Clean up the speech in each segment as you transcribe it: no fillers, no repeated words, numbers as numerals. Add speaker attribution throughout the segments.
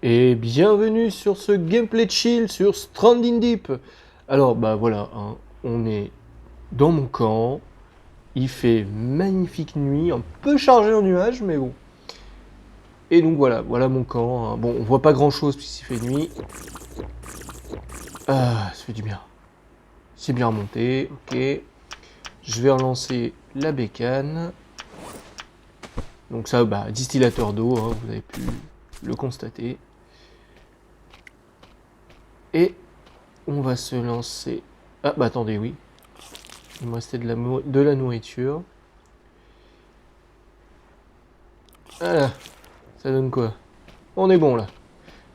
Speaker 1: Et bienvenue sur ce gameplay chill sur Stranding Deep. Alors bah voilà, hein, on est dans mon camp, il fait magnifique nuit, un peu chargé en nuages, mais bon. Et donc voilà mon camp, hein. Bon, on voit pas grand chose puisqu'il fait nuit. Ah, ça fait du bien. C'est bien remonté, ok. Je vais relancer la bécane. Donc ça, bah, distillateur d'eau, hein, vous avez pu le constater. Et on va se lancer... Ah bah attendez, oui. Il me restait de la nourriture. Voilà, ça donne quoi? On est bon là.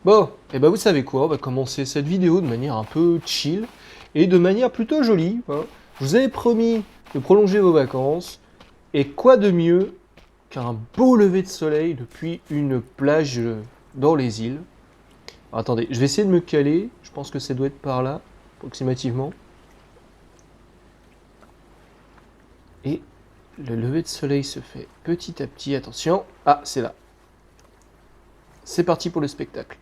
Speaker 1: Bon, et bah vous savez quoi, on va commencer cette vidéo de manière un peu chill et de manière plutôt jolie, hein. Je vous avais promis de prolonger vos vacances, et quoi de mieux qu'un beau lever de soleil depuis une plage dans les îles. Alors, attendez, je vais essayer de me caler, je pense que ça doit être par là, approximativement. Et le lever de soleil se fait petit à petit, attention. Ah, c'est là. C'est parti pour le spectacle.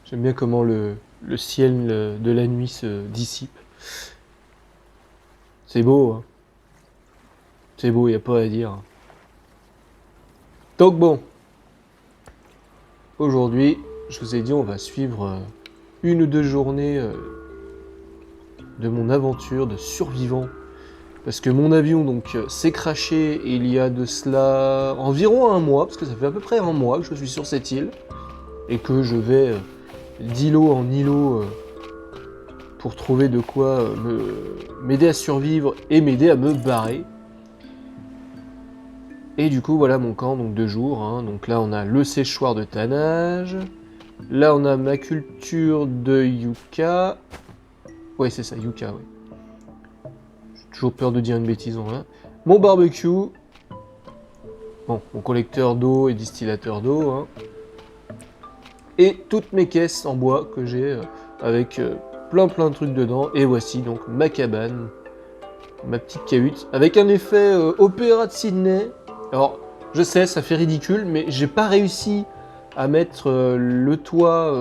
Speaker 1: J'aime bien comment le ciel de la nuit se dissipe. C'est beau, hein. C'est beau, y a pas à dire. Donc bon, aujourd'hui, je vous ai dit, on va suivre une ou deux journées de mon aventure de survivant. Parce que mon avion donc s'est crashé il y a de cela environ un mois, parce que ça fait à peu près un mois que je suis sur cette île, et que je vais d'îlot en îlot pour trouver de quoi m'aider à survivre et m'aider à me barrer. Et du coup voilà mon camp, donc 2 jours, hein. Donc là on a le séchoir de tannage, là on a ma culture de yucca, ouais c'est ça, yucca, ouais. J'ai toujours peur de dire une bêtise en là. Mon barbecue, bon, mon collecteur d'eau et distillateur d'eau, hein. Et toutes mes caisses en bois que j'ai avec plein de trucs dedans. Et voici donc ma cabane, ma petite cahute, avec un effet opéra de Sydney. Alors, je sais, ça fait ridicule, mais j'ai pas réussi à mettre le toit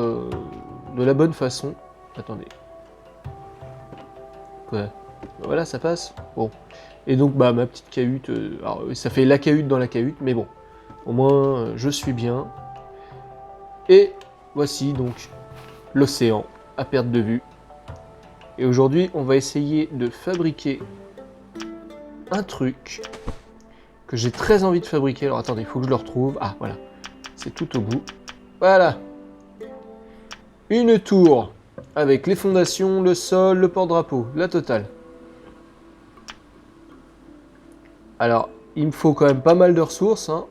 Speaker 1: de la bonne façon. Attendez. Quoi? Voilà, ça passe. Bon. Et donc, bah, ma petite cahute, alors, ça fait la cahute dans la cahute, mais bon. Au moins, je suis bien. Et voici donc l'océan à perte de vue. Et aujourd'hui, on va essayer de fabriquer un truc que j'ai très envie de fabriquer. Alors attendez, il faut que je le retrouve. Ah, voilà. C'est tout au bout. Voilà. Une tour avec les fondations, le sol, le porte-drapeau, la totale. Alors, il me faut quand même pas mal de ressources, hein.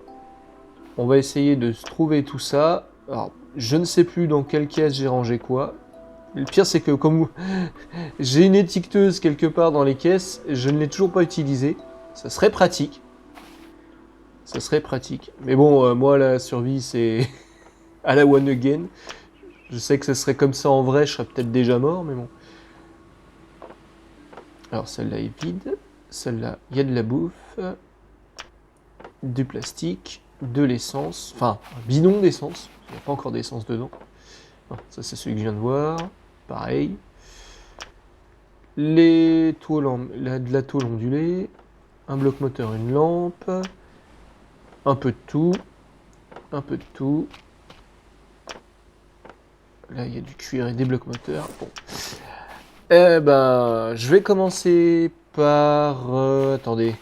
Speaker 1: On va essayer de se trouver tout ça. Alors, je ne sais plus dans quelle caisse j'ai rangé quoi. Le pire, c'est que comme j'ai une étiqueteuse quelque part dans les caisses, je ne l'ai toujours pas utilisée. Ça serait pratique. Ça serait pratique. Mais bon, moi, la survie, c'est à la one again. Je sais que ce serait comme ça en vrai, je serais peut-être déjà mort, mais bon. Alors, celle-là est vide. Celle-là, il y a de la bouffe, du plastique, de l'essence. Enfin, un bidon d'essence. Il n'y a pas encore d'essence dedans. Ah, ça, c'est celui que je viens de voir. Pareil. Les tôles, de la tôle ondulée. Un bloc moteur, une lampe. Un peu de tout. Un peu de tout. Là, il y a du cuir et des blocs moteurs. Bon. Eh ben, je vais commencer par... attendez.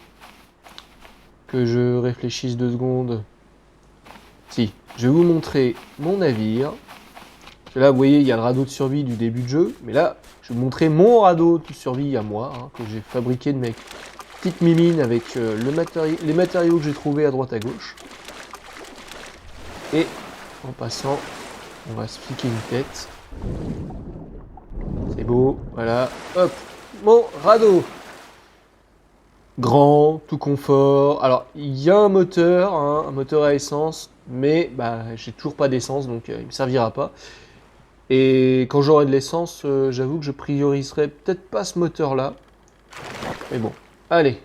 Speaker 1: Que je réfléchisse 2 secondes. Si, je vais vous montrer mon navire. Là, vous voyez, il y a le radeau de survie du début de jeu. Mais là, je vais vous montrer mon radeau de survie à moi, hein, que j'ai fabriqué de mes petites mimines avec les matériaux que j'ai trouvés à droite à gauche. Et en passant, on va se piquer une tête. C'est beau, voilà. Hop, mon radeau. Grand, tout confort. Alors, il y a un moteur, hein, un moteur à essence, mais bah, j'ai toujours pas d'essence, donc il me servira pas. Et quand j'aurai de l'essence, j'avoue que je prioriserai peut-être pas ce moteur-là. Mais bon, allez.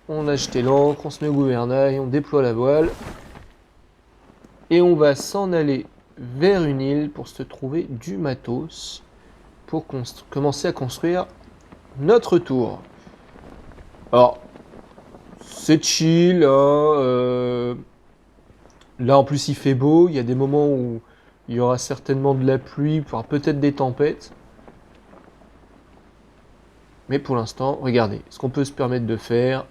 Speaker 1: On a jeté l'ancre, on se met au gouvernail, on déploie la voile. Et on va s'en aller vers une île pour se trouver du matos. Pour commencer à construire notre tour. Alors, c'est chill, hein, là en plus il fait beau, il y a des moments où il y aura certainement de la pluie, voire peut-être des tempêtes. Mais pour l'instant, regardez, ce qu'on peut se permettre de faire,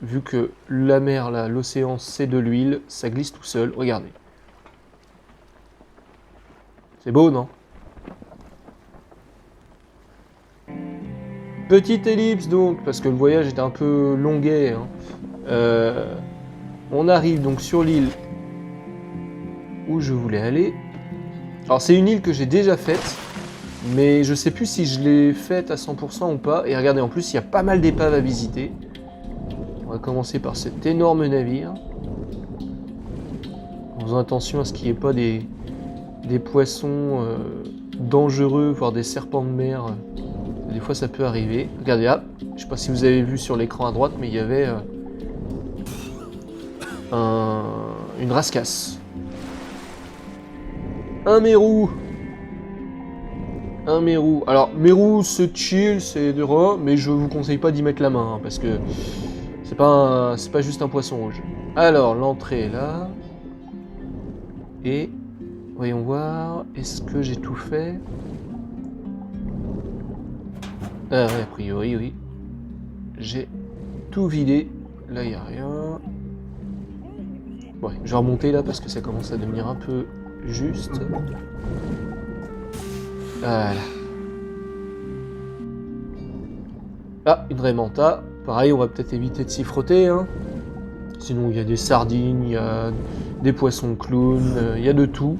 Speaker 1: vu que la mer, là, l'océan, c'est de l'huile, ça glisse tout seul, regardez. C'est beau, non? Petite ellipse donc, parce que le voyage était un peu longuet. Hein. On arrive donc sur l'île où je voulais aller. Alors c'est une île que j'ai déjà faite, mais je sais plus si je l'ai faite à 100% ou pas. Et regardez, en plus il y a pas mal d'épaves à visiter. On va commencer par cet énorme navire. En faisant attention à ce qu'il n'y ait pas des poissons dangereux, voire des serpents de mer. Des fois ça peut arriver. Regardez là, je sais pas si vous avez vu sur l'écran à droite, mais il y avait une rascasse. Un mérou. Un mérou. Alors, mérou, c'est chill, c'est de roi, mais je vous conseille pas d'y mettre la main, hein, parce que c'est pas juste un poisson rouge. Alors, l'entrée est là. Et, voyons voir, est-ce que j'ai tout fait? Ah ouais, a priori, oui. J'ai tout vidé. Là, il n'y a rien. Ouais, je vais remonter là, parce que ça commence à devenir un peu juste. Voilà. Ah, une Raimanta. Pareil, on va peut-être éviter de s'y frotter. Hein. Sinon, il y a des sardines, il y a des poissons clowns, il y a de tout.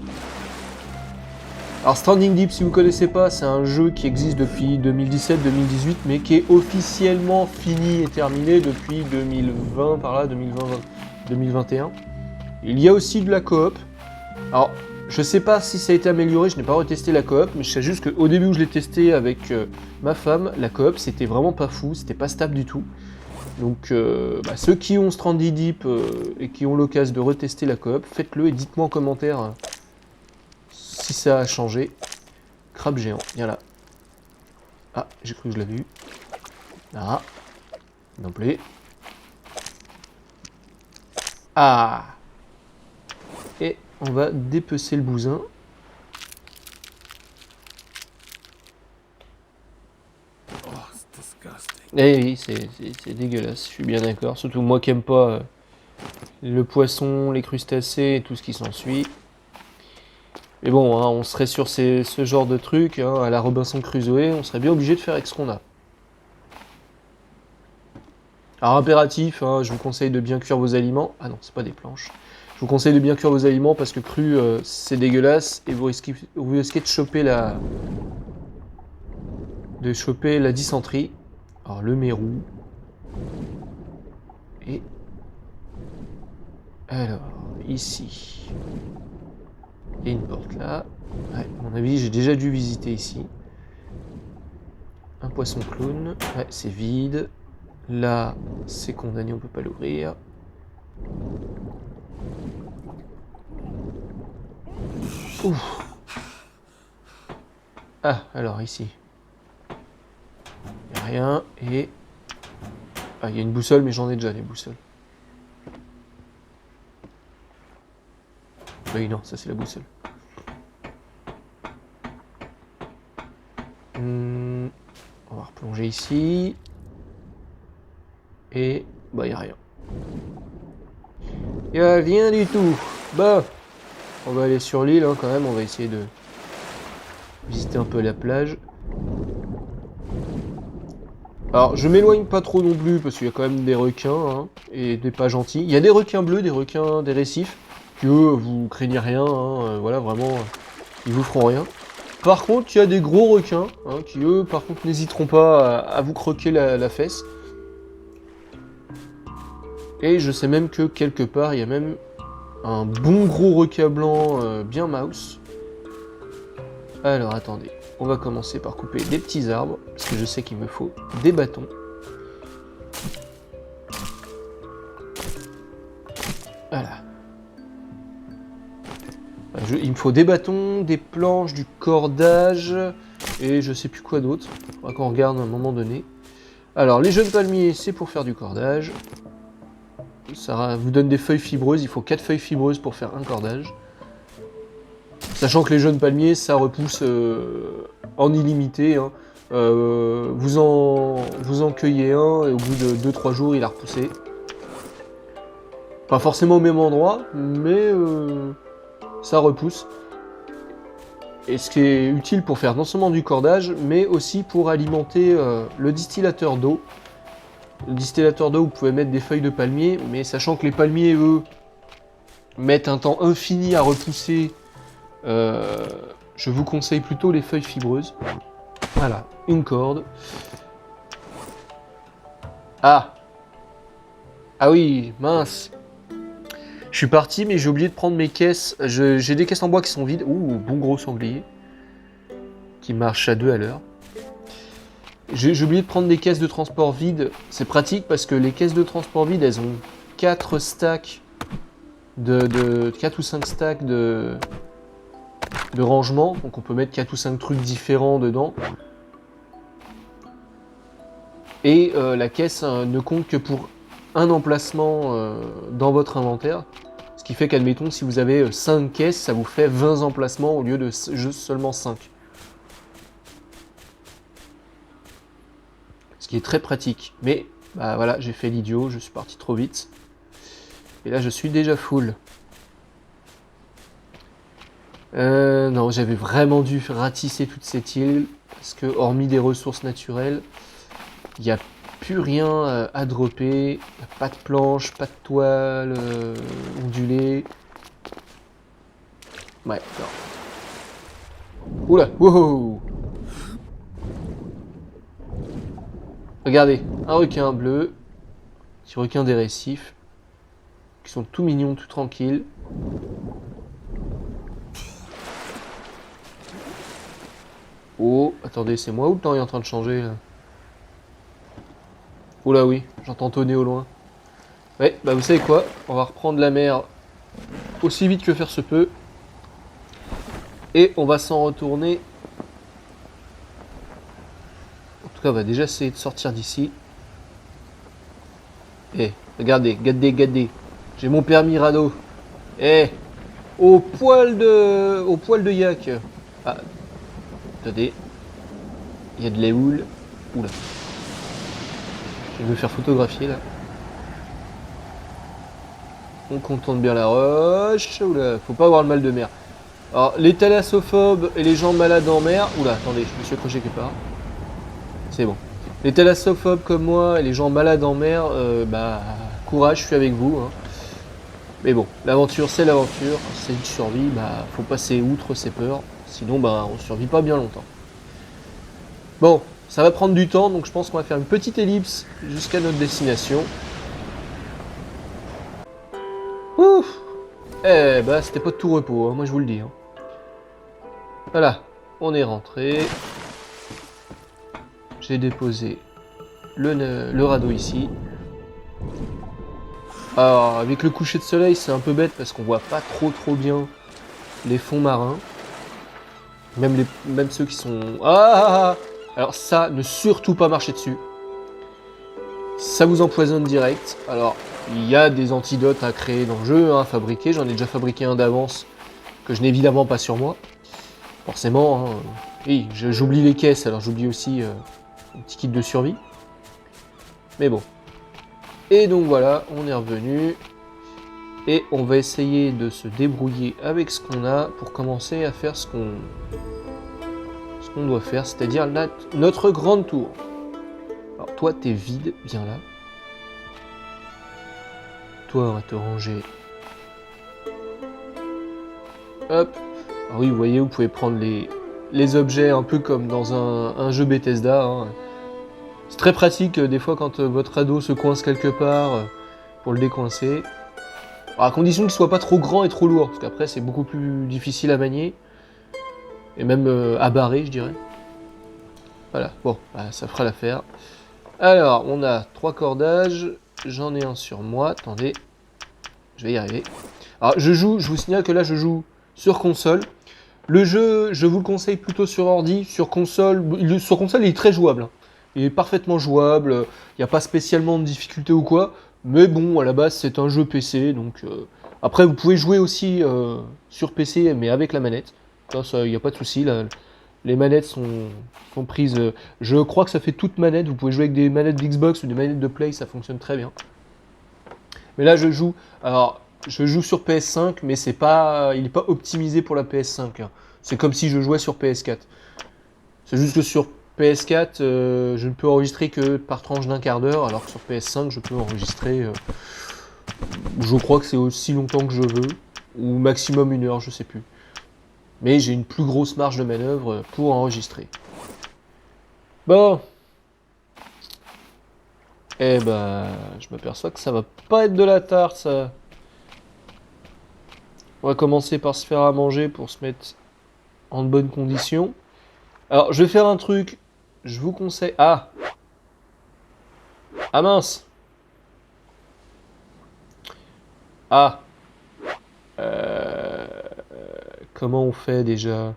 Speaker 1: Alors, Stranding Deep, si vous ne connaissez pas, c'est un jeu qui existe depuis 2017-2018, mais qui est officiellement fini et terminé depuis 2020, par là, 2020-2021. Il y a aussi de la coop. Alors, je sais pas si ça a été amélioré, je n'ai pas retesté la coop, mais je sais juste qu'au début où je l'ai testé avec ma femme, la coop c'était vraiment pas fou, c'était pas stable du tout. Donc ceux qui ont Stranded Deep et qui ont l'occasion de retester la coop, faites-le et dites-moi en commentaire si ça a changé. Crabe géant, viens là. Ah, j'ai cru que je l'avais eu. Ah, non plus. Ah. Et on va dépecer le bousin. Eh oui, c'est dégueulasse, je suis bien d'accord. Surtout moi qui aime pas le poisson, les crustacés et tout ce qui s'ensuit. Mais bon, hein, on serait sur ce genre de truc, hein, à la Robinson Crusoe, on serait bien obligé de faire avec ce qu'on a. Alors impératif, hein, je vous conseille de bien cuire vos aliments. Ah non, c'est pas des planches. Je vous conseille de bien cuire vos aliments parce que cru, c'est dégueulasse et vous risquez de choper la dysenterie. Alors le mérou. Et alors ici, il y a une porte là. Ouais, à mon avis, j'ai déjà dû visiter ici. Un poisson clown. Ouais, c'est vide. Là, c'est condamné, on peut pas l'ouvrir. Ouf. Ah, alors ici. Il n'y a rien. Et... ah, il y a une boussole, mais j'en ai déjà les boussoles. Oui, non, ça c'est la boussole. On va replonger ici. Et... bah, il n'y a rien. Il n'y a rien du tout. Bah, on va aller sur l'île, hein, quand même. On va essayer de visiter un peu la plage. Alors, je m'éloigne pas trop non plus, parce qu'il y a quand même des requins, hein, et des pas gentils. Il y a des requins bleus, des requins des récifs, que vous craignez rien, hein, voilà, vraiment, ils vous feront rien. Par contre, il y a des gros requins, hein, qui eux, par contre, n'hésiteront pas à vous croquer la fesse. Et je sais même que quelque part, il y a même un bon gros requin blanc bien mouse. Alors attendez, on va commencer par couper des petits arbres, parce que je sais qu'il me faut des bâtons. Voilà. Il me faut des bâtons, des planches, du cordage, et je sais plus quoi d'autre. Il faudra qu'on regarde à un moment donné. Alors, les jeunes palmiers, c'est pour faire du cordage. Ça vous donne des feuilles fibreuses, il faut 4 feuilles fibreuses pour faire un cordage. Sachant que les jeunes palmiers, ça repousse en illimité. Hein. Vous en cueillez un, et au bout de 2-3 jours, il a repoussé. Pas forcément au même endroit, mais ça repousse. Et ce qui est utile pour faire non seulement du cordage, mais aussi pour alimenter le distillateur d'eau. Le distillateur d'eau, vous pouvez mettre des feuilles de palmier, mais sachant que les palmiers, eux, mettent un temps infini à repousser, je vous conseille plutôt les feuilles fibreuses. Voilà, une corde. Ah! Ah oui, mince! Je suis parti, mais j'ai oublié de prendre mes caisses. J'ai des caisses en bois qui sont vides. Ouh, bon gros sanglier. Qui marche à 2 à l'heure. J'ai oublié de prendre des caisses de transport vides. C'est pratique parce que les caisses de transport vides, elles ont 4 stacks 4 ou 5 stacks de rangement. Donc on peut mettre 4 ou 5 trucs différents dedans. Et la caisse ne compte que pour un emplacement dans votre inventaire. Ce qui fait qu'admettons, si vous avez 5 caisses, ça vous fait 20 emplacements au lieu de juste seulement 5. Ce qui est très pratique. Mais bah voilà, j'ai fait l'idiot, je suis parti trop vite. Et là, je suis déjà full. Non, j'avais vraiment dû ratisser toute cette île. Parce que, hormis des ressources naturelles, il n'y a plus rien à dropper. Il n'y a pas de planche, pas de toile ondulée. Ouais, non. Oula, wow! Regardez, un requin bleu, petit requin des récifs, qui sont tout mignons, tout tranquilles. Oh, attendez, c'est moi ou le temps est en train de changer là? Oula oui, j'entends tonner au loin. Ouais, bah vous savez quoi? On va reprendre la mer aussi vite que faire se peut. Et on va s'en retourner. En tout cas, on va déjà essayer de sortir d'ici. Eh, regardez, gadez. J'ai mon permis radeau. Eh, au poil de yak. Ah, attendez. Il y a de la houle. Oula. Je vais me faire photographier là. On contourne bien la roche. Oula, faut pas avoir le mal de mer. Alors, les thalassophobes et les gens malades en mer... Oula, attendez, je me suis accroché quelque part. C'est bon. Les thalassophobes comme moi et les gens malades en mer, bah, courage, je suis avec vous. Hein. Mais bon, l'aventure, c'est l'aventure. C'est une survie, bah, faut passer outre ces peurs. Sinon, bah, on survit pas bien longtemps. Bon, ça va prendre du temps, donc je pense qu'on va faire une petite ellipse jusqu'à notre destination. Ouf! Eh bah, c'était pas de tout repos, hein, moi je vous le dis. Hein. Voilà, on est rentré. J'ai déposé le radeau ici. Alors, avec le coucher de soleil, c'est un peu bête parce qu'on voit pas trop bien les fonds marins. Même ceux qui sont... Ah! Alors ça, ne surtout pas marcher dessus. Ça vous empoisonne direct. Alors, il y a des antidotes à créer dans le jeu, hein, à fabriquer. J'en ai déjà fabriqué un d'avance que je n'ai évidemment pas sur moi. Forcément, hein. Oui, j'oublie les caisses, alors j'oublie aussi un petit kit de survie. Mais bon. Et donc voilà, on est revenu. Et on va essayer de se débrouiller avec ce qu'on a pour commencer à faire ce qu'on doit faire, c'est-à-dire notre grande tour. Alors toi, t'es vide, viens là. Toi, on va te ranger. Hop. Alors oui, vous voyez, vous pouvez prendre les objets un peu comme dans un jeu Bethesda. Hein. C'est très pratique des fois quand votre radeau se coince quelque part. pour le décoincer. Alors, à condition qu'il soit pas trop grand et trop lourd, parce qu'après c'est beaucoup plus difficile à manier. Et même à barrer, je dirais. Voilà, bon, bah, ça fera l'affaire. Alors, on a 3 cordages. J'en ai un sur moi. Attendez, je vais y arriver. Alors, je vous signale que là, je joue sur console. Le jeu, je vous le conseille plutôt sur ordi. Sur console, il est très jouable. Hein. Il est parfaitement jouable. Il n'y a pas spécialement de difficulté ou quoi. Mais bon, à la base, c'est un jeu PC. Donc, après, vous pouvez jouer aussi sur PC, mais avec la manette. Ça, il n'y a pas de souci. Les manettes sont prises. Je crois que ça fait toute manette. Vous pouvez jouer avec des manettes d'Xbox ou des manettes de Play, ça fonctionne très bien. Mais là, je joue sur PS5, mais il n'est pas optimisé pour la PS5. Hein. C'est comme si je jouais sur PS4. C'est juste que sur PS4, je ne peux enregistrer que par tranche d'un quart d'heure, alors que sur PS5, je peux enregistrer. Je crois que c'est aussi longtemps que je veux, ou maximum 1 heure, je sais plus. Mais j'ai une plus grosse marge de manœuvre pour enregistrer. Bon. Eh ben, je m'aperçois que ça va pas être de la tarte, ça. On va commencer par se faire à manger pour se mettre en bonne condition. Alors, je vais faire un truc. Je vous conseille... Ah! Ah mince! Ah! Comment on fait déjà?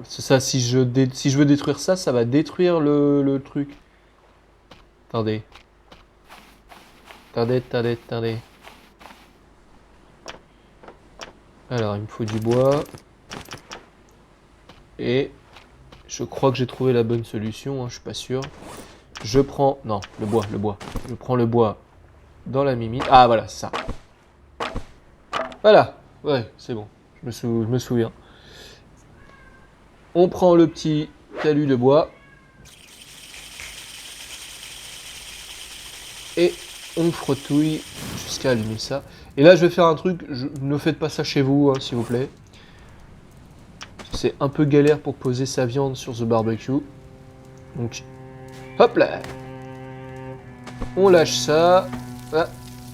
Speaker 1: C'est ça, si je veux détruire ça, ça va détruire le truc. Attendez. Attendez. Alors, il me faut du bois. Et je crois que j'ai trouvé la bonne solution, hein, je suis pas sûr. Je prends... Non, le bois. Je prends le bois dans la mimine. Ah, voilà, c'est ça. Voilà. Ouais, c'est bon. Je me souviens. On prend le petit talus de bois. Et on frottouille jusqu'à allumer ça. Et là, je vais faire un truc. Ne faites pas ça chez vous, hein, s'il vous plaît. C'est un peu galère pour poser sa viande sur The Barbecue. Donc, hop là. On lâche ça.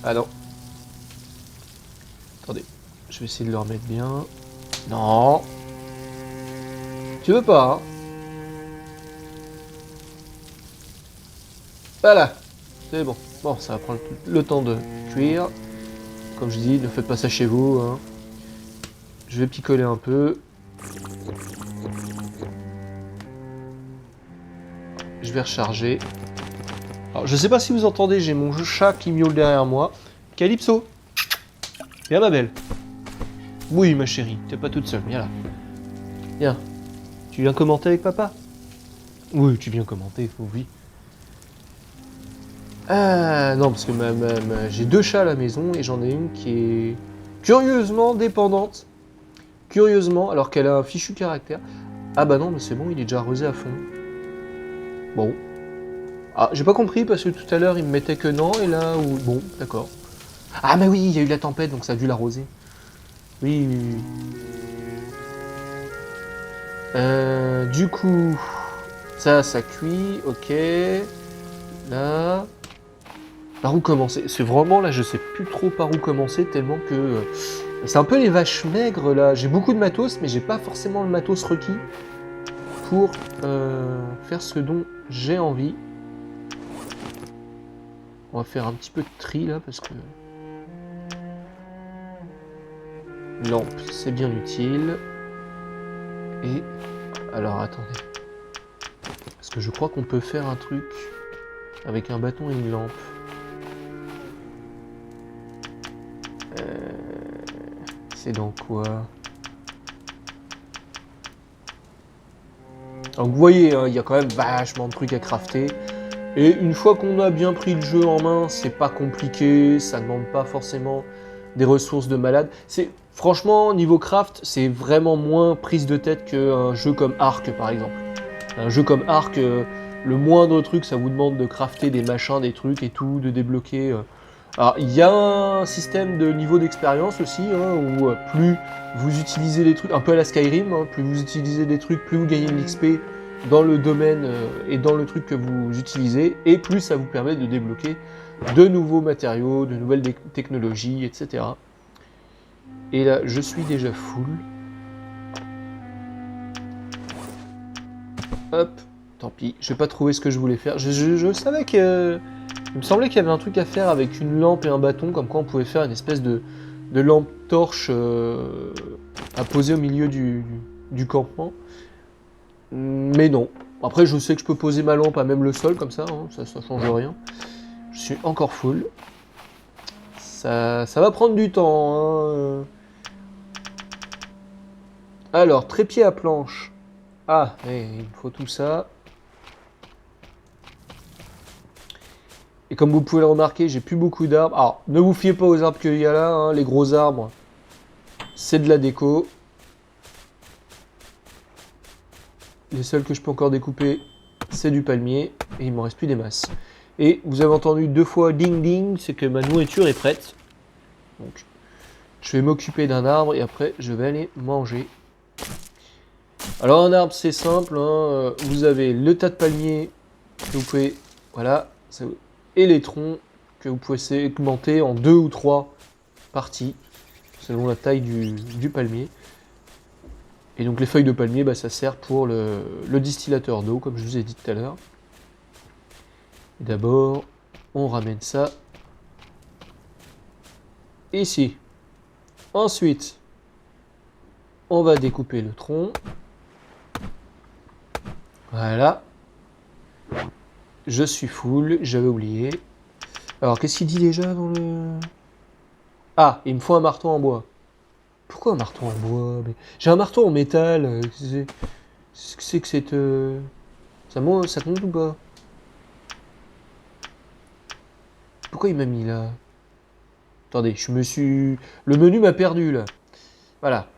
Speaker 1: Ah non. Attendez. Je vais essayer de le remettre bien. Non. Tu veux pas, hein? Voilà. C'est bon. Bon, ça va prendre le temps de cuire. Comme je dis, ne faites pas ça chez vous. Hein. Je vais picoler un peu. Je vais recharger. Alors, je sais pas si vous entendez, j'ai mon chat qui miaule derrière moi. Calypso. Viens, ma belle. Oui, ma chérie, t'es pas toute seule, viens là. Viens. Tu viens commenter avec papa? Oui, tu viens commenter, oui. Ah, non, parce que j'ai 2 chats à la maison et j'en ai une qui est curieusement dépendante. Curieusement, alors qu'elle a un fichu caractère. Ah bah non, mais c'est bon, il est déjà arrosé à fond. Bon. Ah, j'ai pas compris parce que tout à l'heure il me mettait que non et là où... Bon, d'accord. Ah mais oui, il y a eu la tempête donc ça a dû l'arroser. Oui. Du coup, ça cuit, ok. Là... Par où commencer? C'est vraiment là, je sais plus trop par où commencer tellement que... c'est un peu les vaches maigres là. J'ai beaucoup de matos, mais j'ai pas forcément le matos requis pour faire ce dont j'ai envie. On va faire un petit peu de tri là parce que... Lampe, c'est bien utile. Et... Alors attendez. Parce que je crois qu'on peut faire un truc avec un bâton et une lampe. C'est dans quoi? Donc vous voyez, hein, il y a quand même vachement de trucs à crafter. Et une fois qu'on a bien pris le jeu en main, c'est pas compliqué, ça ne demande pas forcément des ressources de malade. Franchement, niveau craft, c'est vraiment moins prise de tête qu'un jeu comme Ark par exemple. Un jeu comme Ark, le moindre truc, ça vous demande de crafter des machins, des trucs et tout, de débloquer... Alors, il y a un système de niveau d'expérience aussi, hein, où plus vous utilisez les trucs, un peu à la Skyrim, hein, plus vous utilisez des trucs, plus vous gagnez de l'XP, dans le domaine et dans le truc que vous utilisez, et plus ça vous permet de débloquer de nouveaux matériaux, de nouvelles technologies, etc. Et là, je suis déjà full. Hop, tant pis, je vais pas trouver ce que je voulais faire. Je savais que... Il me semblait qu'il y avait un truc à faire avec une lampe et un bâton, comme quoi on pouvait faire une espèce de lampe torche à poser au milieu du campement. Mais non. Après, je sais que je peux poser ma lampe à même le sol, comme ça, hein, ça change rien. Je suis encore full. Ça va prendre du temps. Hein. Alors, trépied à planche. Ah, il me faut tout ça. Et comme vous pouvez le remarquer, j'ai plus beaucoup d'arbres. Alors, ne vous fiez pas aux arbres qu'il y a là, hein, les gros arbres. C'est de la déco. Les seuls que je peux encore découper, c'est du palmier. Et il m'en reste plus des masses. Et vous avez entendu 2 fois ding ding, c'est que ma nourriture est prête. Donc, je vais m'occuper d'un arbre et après, je vais aller manger. Alors, un arbre, c'est simple. Hein, vous avez le tas de palmiers que vous pouvez... Voilà. Et les troncs que vous pouvez segmenter en 2 ou 3 parties, selon la taille du palmier. Et donc les feuilles de palmier, bah, ça sert pour le distillateur d'eau, comme je vous ai dit tout à l'heure. D'abord, on ramène ça ici. Ensuite, on va découper le tronc. Voilà. Je suis full, j'avais oublié. Alors, qu'est-ce qu'il dit déjà dans le... Ah, il me faut un marteau en bois. Pourquoi un marteau en bois? J'ai un marteau en métal. Qu'est-ce que c'est que cette... Ça compte ou pas? Pourquoi il m'a mis là? Attendez, je me suis... Le menu m'a perdu là. Voilà.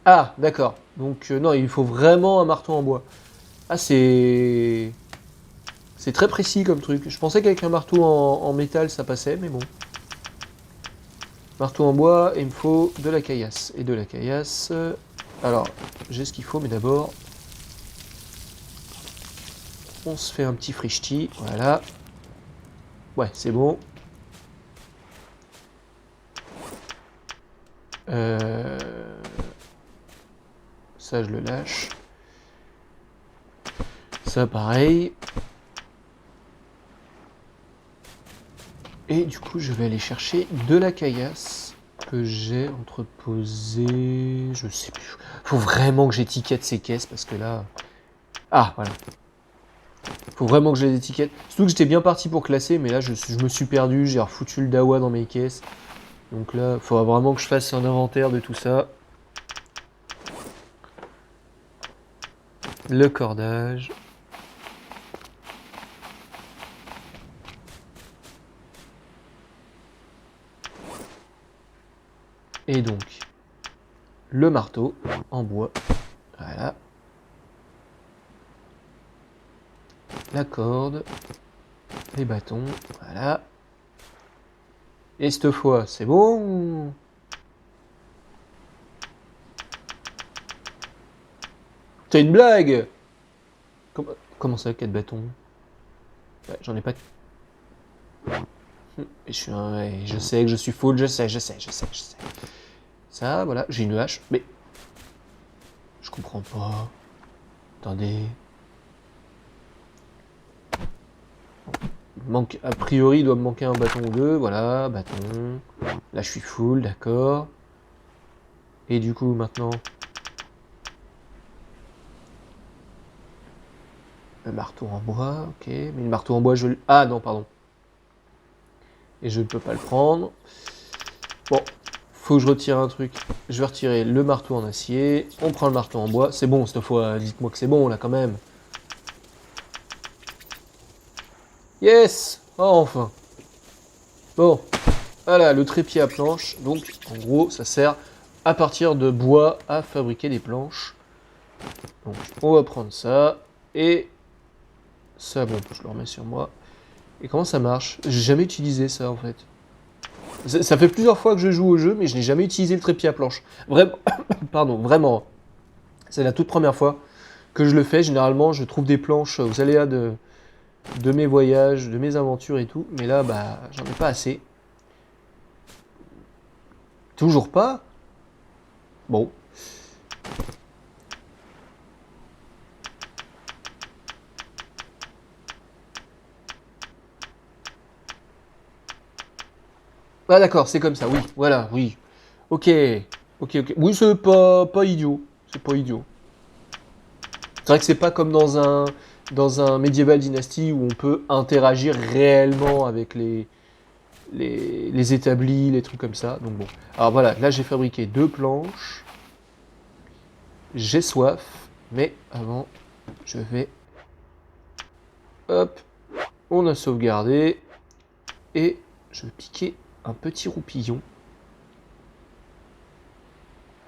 Speaker 1: Ah, d'accord. Donc, non, il faut vraiment un marteau en bois. Ah, c'est... C'est très précis comme truc. Je pensais qu'avec un marteau en métal, ça passait, mais bon. Marteau en bois, et il me faut de la caillasse. Et de la caillasse... Alors, j'ai ce qu'il faut, mais d'abord... On se fait un petit frichti, voilà. Ouais, c'est bon. Ça, je le lâche. Ça, pareil. Et du coup, je vais aller chercher de la caillasse que j'ai entreposée. Je sais plus. Faut vraiment que j'étiquette ces caisses parce que là... Ah, voilà. Faut vraiment que je les étiquette. Surtout que j'étais bien parti pour classer, mais là, je me suis perdu. J'ai refoutu le dawa dans mes caisses. Donc là, il faudra vraiment que je fasse un inventaire de tout ça. Le cordage. Et donc, le marteau en bois. Voilà. La corde. Les bâtons. Voilà. Et cette fois, c'est bon? C'est une blague! Comment ça, 4 bâtons? Ouais, j'en ai pas... Je sais que je suis full, je sais. Ça, voilà, j'ai une hache, mais... Je comprends pas. Attendez... A priori, il doit me manquer un bâton ou deux. Voilà, bâton. Là, je suis full, d'accord. Et du coup, maintenant... Le marteau en bois, ok. Mais le marteau en bois, je... Ah, non, pardon. Et je ne peux pas le prendre. Bon, faut que je retire un truc. Je vais retirer le marteau en acier. On prend le marteau en bois. C'est bon, cette fois. Dites-moi que c'est bon, là, quand même. Yes! Oh, enfin. Bon. Voilà, le trépied à planche. Donc, en gros, ça sert à partir de bois à fabriquer des planches. Donc, on va prendre ça. Et ça, bon, je le remets sur moi. Et comment ça marche? J'ai jamais utilisé ça, en fait. Ça fait plusieurs fois que je joue au jeu, mais je n'ai jamais utilisé le trépied à planche. Vraiment, pardon, vraiment. C'est la toute première fois que je le fais. Généralement, je trouve des planches aux aléas de mes voyages, de mes aventures et tout. Mais là, bah, j'en ai pas assez. Toujours pas. Bon. Ah d'accord, c'est comme ça, oui, voilà, oui. Ok, ok. Oui, c'est pas idiot. C'est pas idiot. C'est vrai que c'est pas comme dans un Medieval Dynasty où on peut interagir réellement avec les établis, les trucs comme ça. Donc bon. Alors voilà, là j'ai fabriqué 2 planches. J'ai soif, mais avant, je vais... Hop, on a sauvegardé. Et je vais piquer un petit roupillon.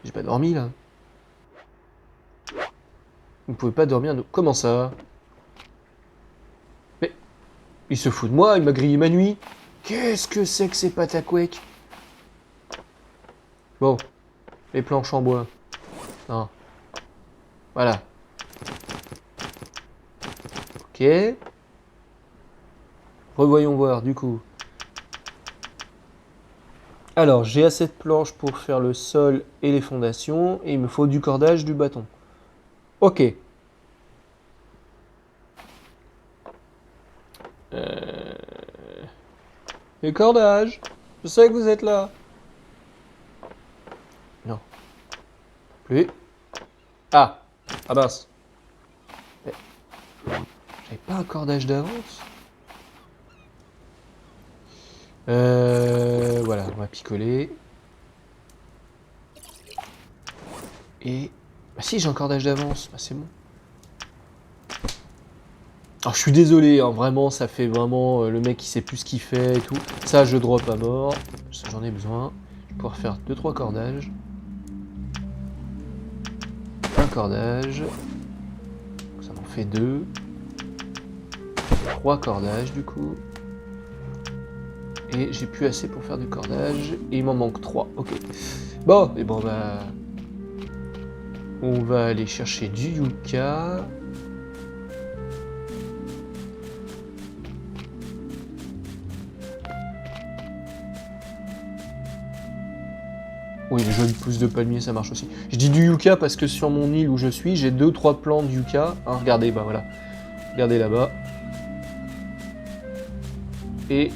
Speaker 1: J'ai pas dormi là. Vous ne pouvez pas dormir, nous. Comment ça? Mais il se fout de moi, il m'a grillé ma nuit. Qu'est-ce que c'est que ces pataquèques? Bon, les planches en bois. Non. Voilà. Ok. Revoyons voir, du coup. Alors, j'ai assez de planches pour faire le sol et les fondations. Et il me faut du cordage, du bâton. Ok. Le cordage. Je sais que vous êtes là. Non. Plus. Ah. Ah mince. Mais j'avais pas un cordage d'avance. Voilà, on va picoler. Et... Bah si, j'ai un cordage d'avance. Bah c'est bon. Alors je suis désolé, hein, vraiment, ça fait vraiment le mec qui sait plus ce qu'il fait et tout. Ça, je drop à mort. Ça, j'en ai besoin. Je vais pouvoir faire 2-3 cordages. Un cordage. Ça m'en fait 2. 3 cordages du coup. Et j'ai plus assez pour faire du cordage. Et il m'en manque 3. Ok. Bon, et bon bah... On va aller chercher du yucca. Oui, les jolies pousses de palmier, ça marche aussi. Je dis du yucca parce que sur mon île où je suis, j'ai 2-3 plants de yucca. Hein, regardez, bah voilà. Regardez là-bas. Et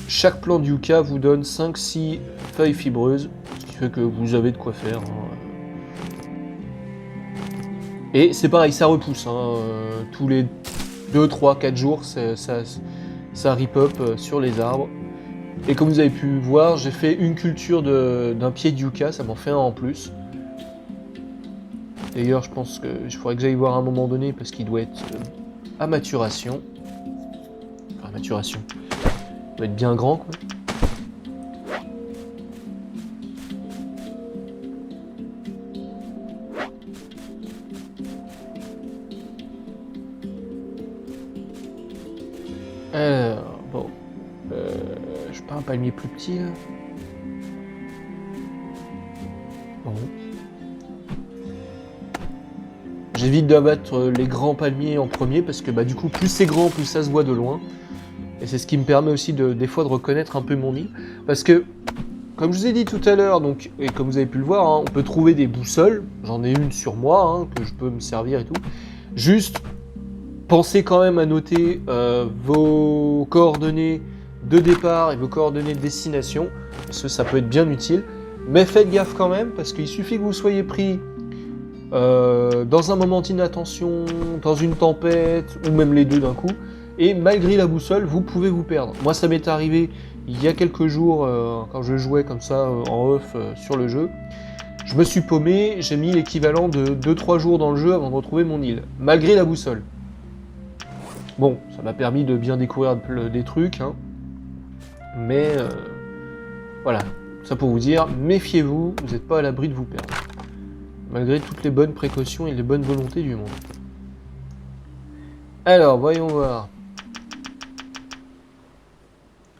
Speaker 1: chaque plant de yucca vous donne 5-6 feuilles fibreuses, ce qui fait que vous avez de quoi faire. Hein. Et c'est pareil, ça repousse. Hein, tous les 2, 3, 4 jours, ça rip-up sur les arbres. Et comme vous avez pu voir, j'ai fait une culture d'un pied de yucca, ça m'en fait un en plus. D'ailleurs, je pense qu'il faudrait que j'aille voir à un moment donné parce qu'il doit être à maturation. Enfin, à maturation. Il doit être bien grand, quoi. Alors, bon. Je pas un palmier plus petit, là. Bon. J'évite d'abattre les grands palmiers en premier parce que bah, du coup, plus c'est grand, plus ça se voit de loin. Et c'est ce qui me permet aussi des fois de reconnaître un peu mon île. Parce que, comme je vous ai dit tout à l'heure, donc, et comme vous avez pu le voir, hein, on peut trouver des boussoles. J'en ai une sur moi, hein, que je peux me servir et tout. Juste, pensez quand même à noter vos coordonnées de départ et vos coordonnées de destination. Parce que ça peut être bien utile. Mais faites gaffe quand même, parce qu'il suffit que vous soyez pris dans un moment d'inattention, dans une tempête, ou même les deux d'un coup, et malgré la boussole, vous pouvez vous perdre. Moi, ça m'est arrivé il y a quelques jours, quand je jouais comme ça en off sur le jeu. Je me suis paumé, j'ai mis l'équivalent de 2-3 jours dans le jeu avant de retrouver mon île, malgré la boussole. Bon, ça m'a permis de bien découvrir des trucs, hein. Mais voilà, ça pour vous dire, méfiez-vous, vous n'êtes pas à l'abri de vous perdre. Malgré toutes les bonnes précautions et les bonnes volontés du monde. Alors, voyons voir.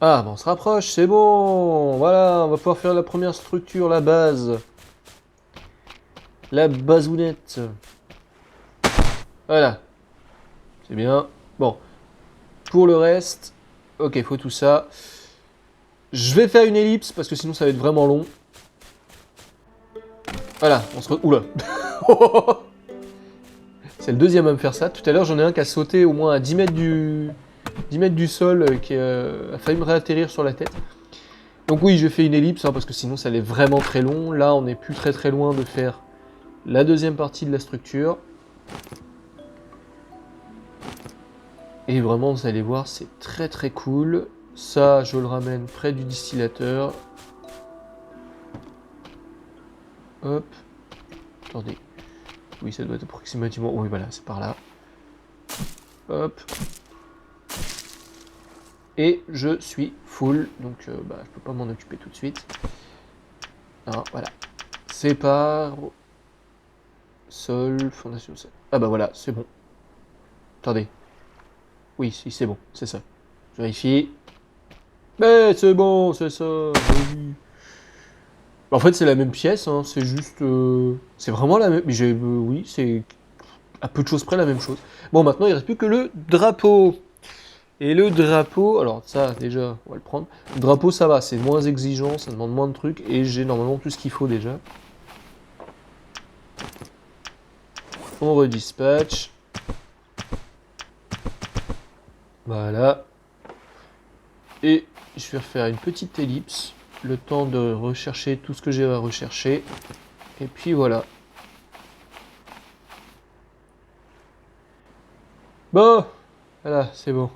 Speaker 1: Ah, bon, on se rapproche, c'est bon. Voilà, on va pouvoir faire la première structure, la base. La bazounette. Voilà. C'est bien. Bon. Pour le reste... Ok, faut tout ça. Je vais faire une ellipse, parce que sinon ça va être vraiment long. Voilà, on se... Oula. C'est le deuxième à me faire ça. Tout à l'heure, j'en ai un qui a sauté au moins à 10 mètres du sol, qui a failli me réatterrir sur la tête. Donc oui, je fais une ellipse, hein, parce que sinon ça allait vraiment très long. Là, on n'est plus très loin de faire la deuxième partie de la structure. Et vraiment, vous allez voir, c'est très cool. Ça, je le ramène près du distillateur. Hop. Attendez. Oui, ça doit être approximativement... Oui, voilà, c'est par là. Hop. Et je suis full, donc je peux pas m'en occuper tout de suite. Non, voilà. Sépare. Sol, fondation, sol. Ah bah voilà, c'est bon. Attendez. Oui, si, c'est bon, c'est ça. Je vérifie. Mais c'est bon, c'est ça. Oui. En fait, c'est la même pièce, hein, c'est juste... c'est vraiment la même... oui, c'est à peu de choses près la même chose. Bon, maintenant, il ne reste plus que le drapeau. Et le drapeau, alors ça, déjà, on va le prendre. Le drapeau, ça va, c'est moins exigeant, ça demande moins de trucs, et j'ai normalement tout ce qu'il faut déjà. On redispatch. Voilà. Et je vais refaire une petite ellipse, le temps de rechercher tout ce que j'ai à rechercher. Et puis voilà. Bon, voilà, c'est bon.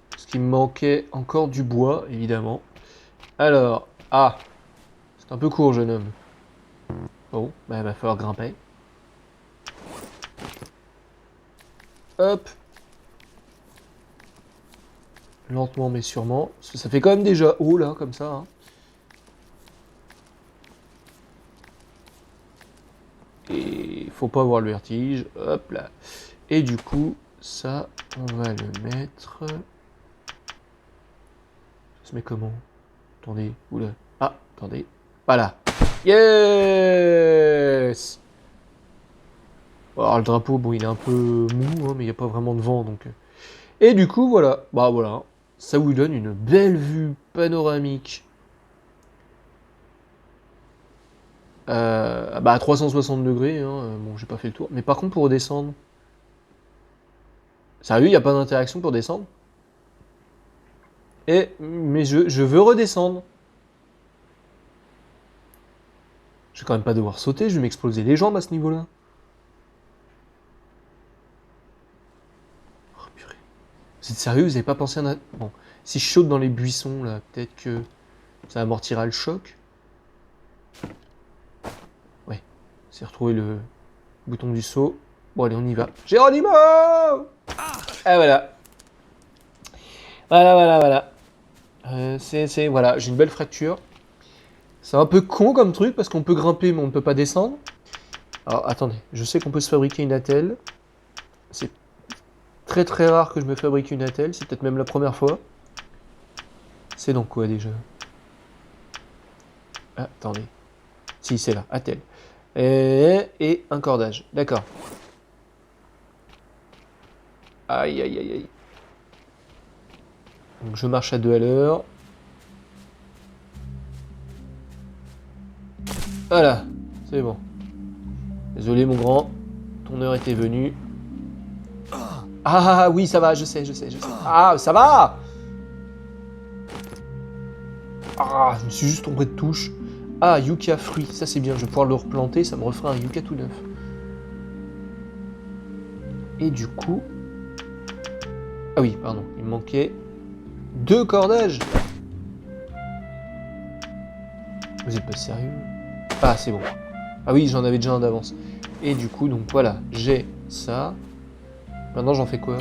Speaker 1: Parce qu'il me manquait encore du bois, évidemment. Alors, ah, c'est un peu court, jeune homme. Bon, bah, il va falloir grimper. Hop. Lentement mais sûrement. Parce que ça fait quand même déjà haut, là, comme ça. Hein. Et il faut pas avoir le vertige. Hop là. Et du coup, ça, on va le mettre... Ça se met comment? Attendez, oula. Ah, attendez. Voilà. Yes! Alors le drapeau, bon, il est un peu mou, hein, mais il n'y a pas vraiment de vent, donc... Et du coup, voilà. Bah voilà. Ça vous donne une belle vue panoramique. À 360 degrés, hein. Bon, j'ai pas fait le tour. Mais par contre, pour redescendre... Sérieux, il n'y a pas d'interaction pour descendre? Mais je veux redescendre. Je vais quand même pas devoir sauter, je vais m'exploser les jambes à ce niveau-là. Oh purée. Vous êtes sérieux, vous avez pas pensé à... Bon, si je saute dans les buissons, là, peut-être que ça amortira le choc. Ouais, c'est retrouver le bouton du saut. Bon, allez, on y va. Géronimo! Ah, voilà. Voilà. Voilà, j'ai une belle fracture. C'est un peu con comme truc, parce qu'on peut grimper, mais on ne peut pas descendre. Alors, attendez, je sais qu'on peut se fabriquer une attelle. C'est très rare que je me fabrique une attelle, c'est peut-être même la première fois. C'est donc quoi, déjà? Ah, attendez. Si, c'est là, attelle. Et un cordage, d'accord. Aïe. Donc je marche à 2 à l'heure. Voilà, c'est bon. Désolé mon grand, ton heure était venue. Ah oui, ça va, je sais. Ah, ça va! Ah, je me suis juste tombé de touche. Ah, yucca fruit, ça c'est bien, je vais pouvoir le replanter, ça me refera un yucca tout neuf. Et du coup... Ah oui, pardon, il me manquait 2 cordages. Vous êtes pas sérieux? Ah, c'est bon. Ah oui, j'en avais déjà un d'avance. Et du coup, donc voilà, j'ai ça. Maintenant, j'en fais quoi?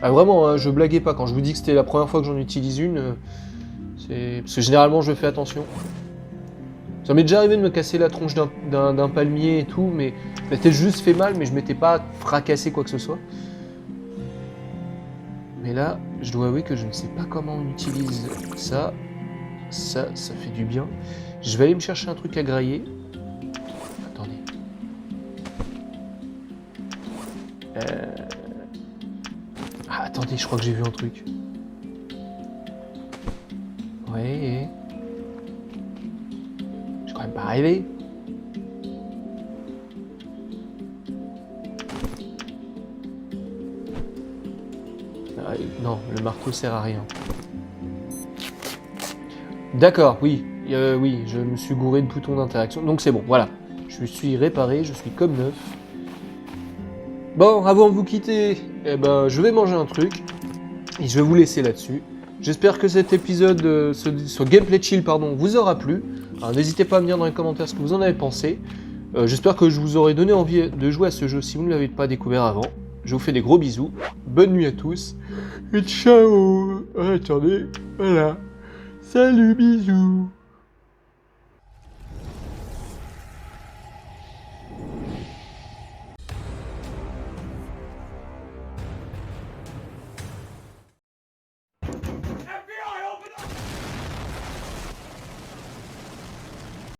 Speaker 1: Ah vraiment, hein, je blaguais pas. Quand je vous dis que c'était la première fois que j'en utilise une, c'est... Parce que généralement, je fais attention. Ça m'est déjà arrivé de me casser la tronche d'un palmier et tout, mais ça m'était juste fait mal, mais je m'étais pas fracassé quoi que ce soit. Mais là, je dois avouer que je ne sais pas comment on utilise ça. Ça fait du bien. Je vais aller me chercher un truc à grailler. Attendez. Ah, attendez, je crois que j'ai vu un truc. Ouais. Je suis quand même pas arrivé. Non, le marteau sert à rien. D'accord, oui. Oui, je me suis gouré de boutons d'interaction. Donc c'est bon, voilà. Je suis réparé, je suis comme neuf. Bon, avant de vous quitter, eh ben, je vais manger un truc. Et je vais vous laisser là-dessus. J'espère que cet épisode, ce gameplay chill, pardon, vous aura plu. Alors n'hésitez pas à me dire dans les commentaires ce que vous en avez pensé. J'espère que je vous aurai donné envie de jouer à ce jeu si vous ne l'avez pas découvert avant. Je vous fais des gros bisous. Bonne nuit à tous. Et ciao. Attendez, voilà. Salut, bisous.